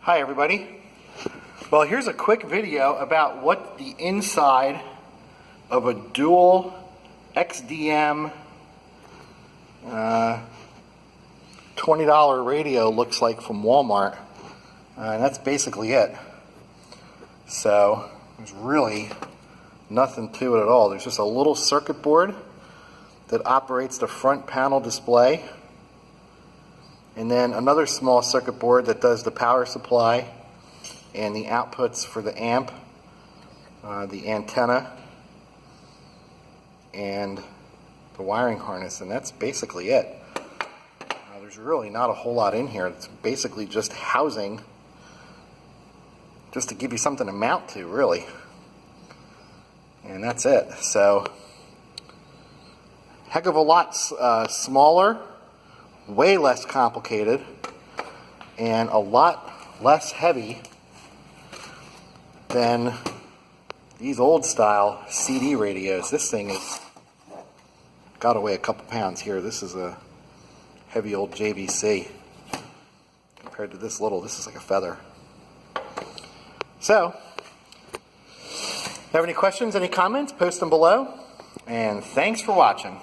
Hi everybody. Well, here's a quick video about what the inside of a Dual XDM $20 radio looks like from Walmart. And that's basically it. So there's really nothing to it at all. There's just a little circuit board that operates the front panel display, and then another small circuit board that does the power supply and the outputs for the amp, the antenna, and the wiring harness, and that's basically it. There's really not a whole lot in here. It's basically just housing, just to give you something to mount to, really. And that's it. So, heck of a lot smaller, way less complicated, and a lot less heavy than these old style CD radios. This thing has got to weigh a couple pounds here. This is a heavy old JVC compared to this little. This is like a feather. So, have any questions, any comments, post them below, and thanks for watching.